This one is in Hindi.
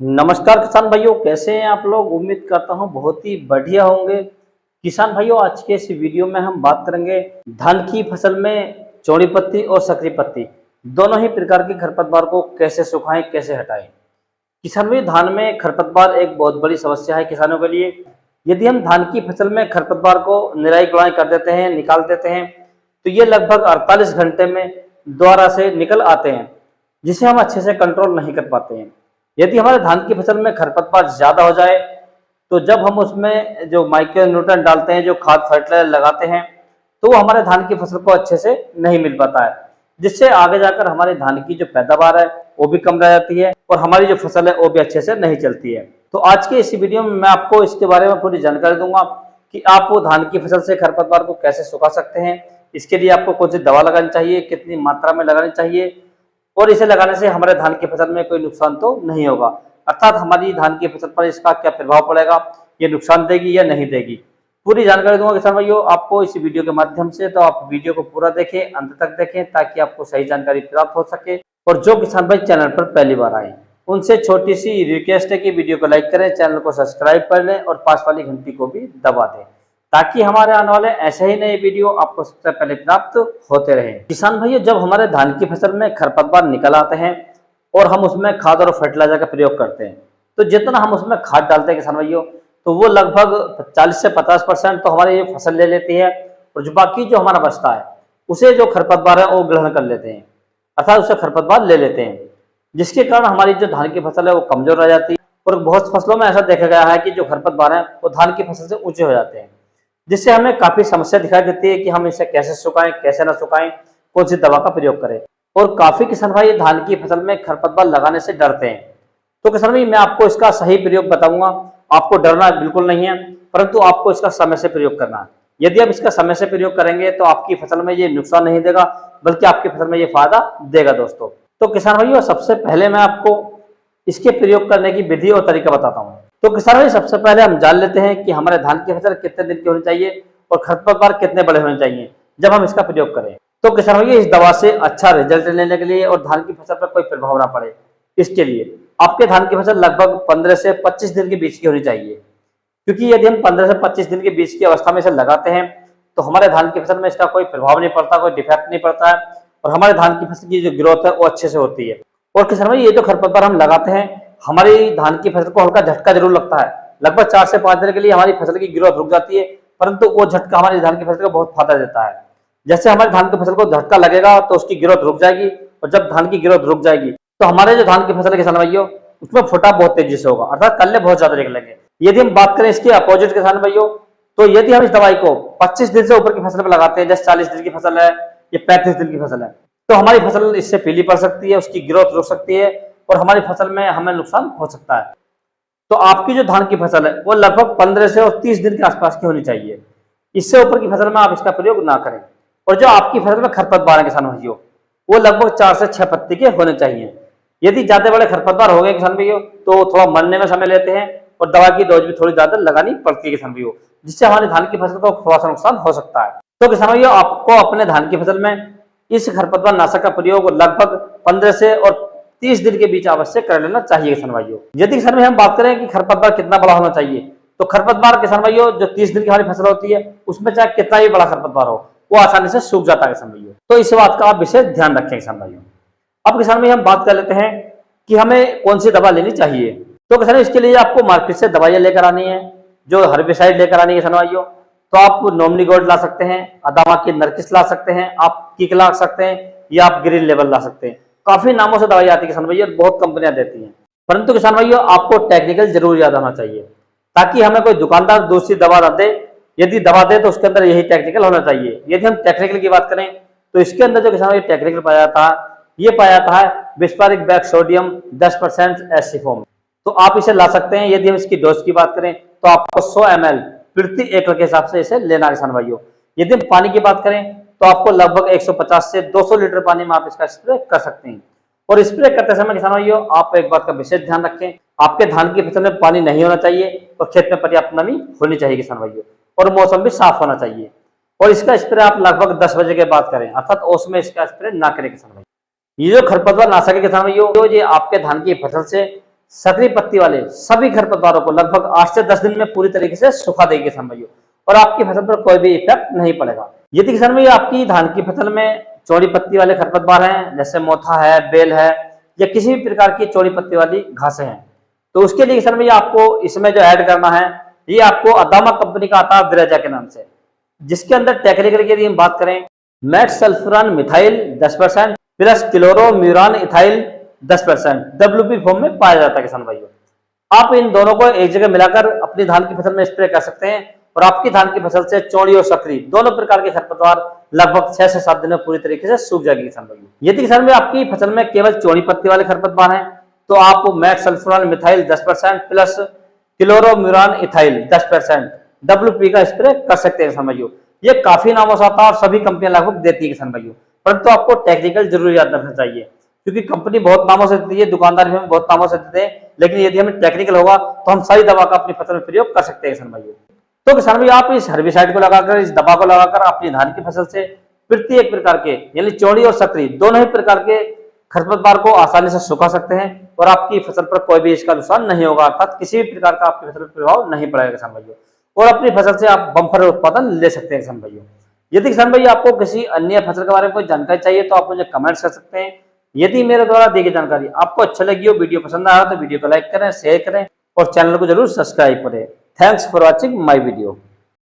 नमस्कार किसान भाइयों, कैसे हैं आप लोग। उम्मीद करता हूं बहुत ही बढ़िया होंगे। किसान भाइयों, आज के इस वीडियो में हम बात करेंगे धान की फसल में चौड़ी पत्ती और सकरी पत्ती दोनों ही प्रकार की खरपतवार को कैसे सुखाएं, कैसे हटाएं। किसान भाई, धान में खरपतवार एक बहुत बड़ी समस्या है किसानों के लिए। यदि हम धान की फसल में खरपतवार को निराई गुड़ाई कर देते हैं, निकाल देते हैं, तो ये लगभग 48 घंटे में दोबारा से निकल आते हैं, जिसे हम अच्छे से कंट्रोल नहीं कर पाते हैं। यदि हमारे धान की फसल में खरपतवार ज्यादा हो जाए, तो जब हम उसमें जो माइक्रो न्यूट्रन डालते हैं, जो खाद फर्टिलाइजर लगाते हैं, तो वो हमारे धान की फसल को अच्छे से नहीं मिल पाता है, जिससे आगे जाकर हमारे धान की जो पैदावार है वो भी कम रह जाती है और हमारी जो फसल है वो भी अच्छे से नहीं चलती है। तो आज के इस वीडियो में मैं आपको इसके बारे में पूरी जानकारी दूंगा कि आप वो धान की फसल से खरपतवार को कैसे सुखा सकते हैं, इसके लिए आपको कौन सी दवा लगानी चाहिए, कितनी मात्रा में लगानी चाहिए, और इसे लगाने से हमारे धान की फसल में कोई नुकसान तो नहीं होगा, अर्थात हमारी धान की फसल पर इसका क्या प्रभाव पड़ेगा, ये नुकसान देगी या नहीं देगी, पूरी जानकारी दूंगा किसान भाइयों आपको इस वीडियो के माध्यम से। तो आप वीडियो को पूरा देखें, अंत तक देखें, ताकि आपको सही जानकारी प्राप्त हो सके। और जो किसान भाई चैनल पर पहली बार आए, उनसे छोटी सी रिक्वेस्ट है कि वीडियो को लाइक करें, चैनल को सब्सक्राइब कर लें और पास वाली घंटी को भी दबा दें, ताकि हमारे आने वाले ऐसे ही नए वीडियो आपको सबसे पहले प्राप्त होते रहे। किसान भाइयों, जब हमारे धान की फसल में खरपतवार निकल आते हैं और हम उसमें खाद और फर्टिलाइजर का प्रयोग करते हैं, तो जितना हम उसमें खाद डालते हैं किसान भाइयों, तो वो लगभग 40 से 50% तो हमारी ये फसल ले लेती है, और जो बाकी जो हमारा बचता है उसे जो खरपतवार है वो ग्रहण कर लेते हैं, अर्थात उसे खरपतवार ले लेते हैं, जिसके कारण हमारी जो धान की फसल है वो कमजोर रह जाती है। और बहुत फसलों में ऐसा देखा गया है कि जो खरपतवार है वो धान की फसल से ऊंचे हो जाते हैं, जिससे हमें काफी समस्या दिखाई देती है कि हम इसे कैसे सुखाएं, कैसे ना सुखाएं, कौन सी दवा का प्रयोग करें। और काफी किसान भाई धान की फसल में खरपतवार लगाने से डरते हैं। तो किसान भाई, मैं आपको इसका सही प्रयोग बताऊंगा। आपको डरना बिल्कुल नहीं है, परंतु आपको इसका समय से प्रयोग करना है। यदि आप इसका समय से प्रयोग करेंगे तो आपकी फसल में ये नुकसान नहीं देगा, बल्कि आपकी फसल में ये फायदा देगा दोस्तों। तो किसान भाइयों, सबसे पहले मैं आपको इसके प्रयोग करने की विधि और तरीका बताता हूँ। तो किसान भाई, सबसे पहले हम जान लेते हैं कि हमारे धान की फसल कितने दिन की होनी चाहिए और खरपतवार कितने बड़े होने चाहिए जब हम इसका प्रयोग करें। तो किसान भाई, इस दवा से अच्छा रिजल्ट लेने के लिए और धान की फसल पर कोई प्रभाव ना पड़े, इसके लिए आपके धान की फसल लगभग 15 से 25 दिन के बीच की होनी चाहिए। क्योंकि यदि हम 15 से 25 दिन के बीच की अवस्था में इसे लगाते हैं, तो हमारे धान की फसल में इसका कोई प्रभाव नहीं पड़ता, कोई डिफेक्ट नहीं पड़ता है, और हमारे धान की फसल की जो ग्रोथ है वो अच्छे से होती है। और किसान भाई, ये जो खरपतवार हम लगाते हैं, हमारी धान की फसल को हल्का झटका जरूर लगता है। लगभग 4 से 5 दिन के लिए हमारी फसल की ग्रोथ रुक जाती है, परंतु वो झटका हमारी धान की फसल को बहुत फायदा देता है। जैसे हमारी धान की फसल को झटका लगेगा तो उसकी ग्रोथ रुक जाएगी, और जब धान की ग्रोथ रुक जाएगी तो हमारे जो धान की फसल है किसान भाइयों, उसमें फुटा बहुत तेजी से होगा, अर्थात कल्ले बहुत ज्यादा निकलेंगे। यदि हम बात करें इसके अपोजिट किसान भाइयों, तो यदि हम इस दवाई को 25 दिन से ऊपर की फसल पर लगाते हैं, जैसे 40 दिन की फसल है या 35 दिन की फसल है, तो हमारी फसल इससे पीली पड़ सकती है, उसकी ग्रोथ रुक सकती है और हमारी फसल में हमें नुकसान हो सकता है। तो आपकी जो धान की फसल है वो लगभग 15 से और 30 दिन के आसपास की होनी चाहिए। इससे ऊपर की फसल में आप इसका प्रयोग ना करें। और जो आपकी फसल में खरपतवार है किसान भाइयों, वो लगभग 4 से 6 पत्ती के होने चाहिए। यदि ज्यादा बड़े खरपतवार हो गए किसान भाइयों, तो थोड़ा मरने में समय लेते हैं और दवा की डोज भी थोड़ी ज्यादा लगानी पड़ती है किसान भाइयों, जिससे हमारी धान की फसल को थोड़ा सा नुकसान हो सकता है। तो किसान भाइयों, आपको अपने धान की फसल में इस खरपतवार नाशक का प्रयोग लगभग 15 से और 30 दिन के बीच अवश्य कर लेना चाहिए किसान भाइयों। यदि किसान भाई हम बात करें कि खरपतवार कितना बड़ा होना चाहिए, तो खरपतवार किसान भाइयों जो 30 दिन की हमारी फसल होती है, उसमें चाहे कितना ही बड़ा खरपतवार हो, वो आसानी से सूख जाता है किसान भाइयों। तो इस बात का आप विशेष ध्यान रखें किसान भाइयों। अब किसान भाई हम बात कर लेते हैं कि हमें कौन सी दवा लेनी चाहिए। तो किसान इसके लिए आपको मार्केट से दवाइयां लेकर आनी है, जो हर्बिसाइड लेकर आनी है किसान भाइयों। तो आप नॉमनी गोल्ड ला सकते हैं, अदामा की नरकिस ला सकते हैं, आप किक ला सकते हैं, या आप ग्रीन लेवल ला सकते हैं। काफी नामों से दवाई आती है किसान भाइयों, बहुत कंपनियां देती हैं। परंतु किसान भाइयों, आपको टेक्निकल जरूर याद होना चाहिए, ताकि हमें कोई दुकानदार दूसरी दवा न दे। यदि दवा दे तो उसके अंदर यही टेक्निकल होना चाहिए। यदि हम टेक्निकल की बात करें, तो इसके अंदर जो किसान भाई टेक्निकल पाया जाता है, ये पाया जाता है बिस्पारिक बैक सोडियम 10% एसिफोम। तो आप इसे ला सकते हैं। यदि हम इसकी डोज की बात करें, तो आपको 100 ml प्रति एकड़ के हिसाब से इसे लेना है किसान भाइयों। यदि हम पानी की बात करें, तो आपको लगभग 150 से 200 लीटर पानी में आप इसका स्प्रे कर सकते हैं। और स्प्रे करते समय किसान भाइयों, आप एक बात का विशेष ध्यान रखें, आपके धान की फसल में पानी नहीं होना चाहिए और खेत में पर्याप्त नमी होनी चाहिए किसान भाइयों, और मौसम भी साफ होना चाहिए। और इसका स्प्रे आप लगभग 10 बजे के बाद करें, अर्थात ओस में इसका स्प्रे ना करें किसान भाई। ये जो खरपतवार नाशक है किसान भाइयों, ये आपके धान की फसल से सक्रिय पत्ती वाले सभी खरपतवारों को लगभग 8 से 10 दिन में पूरी तरीके से सुखा देगी किसान भाइयों, और आपकी फसल पर कोई भी इफेक्ट नहीं पड़ेगा। यदि किसान भाई आपकी धान की फसल में चौड़ी पत्ती वाले खरपतवार हैं, जैसे मोथा है, बेल है, या किसी भी प्रकार की चौड़ी पत्ती वाली घासें हैं, तो उसके लिए किसान भाई आपको इसमें जो ऐड करना है, ये आपको अदामा कंपनी का आता है विरेजा के नाम से, जिसके अंदर टेक्निकल की यदि हम बात करें, metsulfuron methyl 10% plus chlorimuron ethyl 10% WP form में पाया जाता है किसान भाइयों। आप इन दोनों को एक जगह मिलाकर अपनी धान की फसल में स्प्रे कर सकते हैं, और आपकी धान की फसल से चौड़ी और सक्रिय दोनों प्रकार के खरपतवार लगभग 6 से 7 दिन में पूरी तरीके से सूख जाएगी किसान भाइयों। यदि किसान भाई आपकी फसल में केवल चौड़ी पत्ती वाले खरपतवार हैं, तो आप metsulfuron methyl 10% plus chlorimuron ethyl 10% WP का स्प्रे कर सकते हैं किसान भाइयों। ये काफी नामों से आता है और सभी कंपनियां लगभग देती है किसान भाइयों, परंतु आपको टेक्निकल जरूर याद रखना चाहिए, क्योंकि कंपनी बहुत नामों से देती है, दुकानदार भी हमें बहुत नामों से देते हैं, लेकिन यदि हमें टेक्निकल होगा तो हम सही दवा का अपनी फसल में प्रयोग कर सकते हैं किसान भाइयों। तो किसान भाई आप इस हर्बिसाइड को लगाकर, इस दवा को लगाकर अपनी धान की फसल से प्रत्येक प्रकार के यानी चौड़ी और सक्रिय दोनों ही प्रकार के खरपतवार को आसानी से सुखा सकते हैं, और आपकी फसल पर कोई भी इसका नुकसान नहीं होगा, अर्थात किसी भी प्रकार का आपकी फसल पर प्रभाव नहीं पड़ेगा किसान भाइयों, और अपनी फसल से आप बम्पर उत्पादन ले सकते हैं किसान भाइयों। यदि किसान भाई आपको किसी अन्य फसल के बारे में कोई जानकारी चाहिए तो आप मुझे कमेंट्स कर सकते हैं। यदि मेरे द्वारा दी गई जानकारी आपको अच्छा लगी हो, वीडियो पसंद आया तो वीडियो को लाइक करें, शेयर करें और चैनल को जरूर सब्सक्राइब करें। Thanks for watching my video.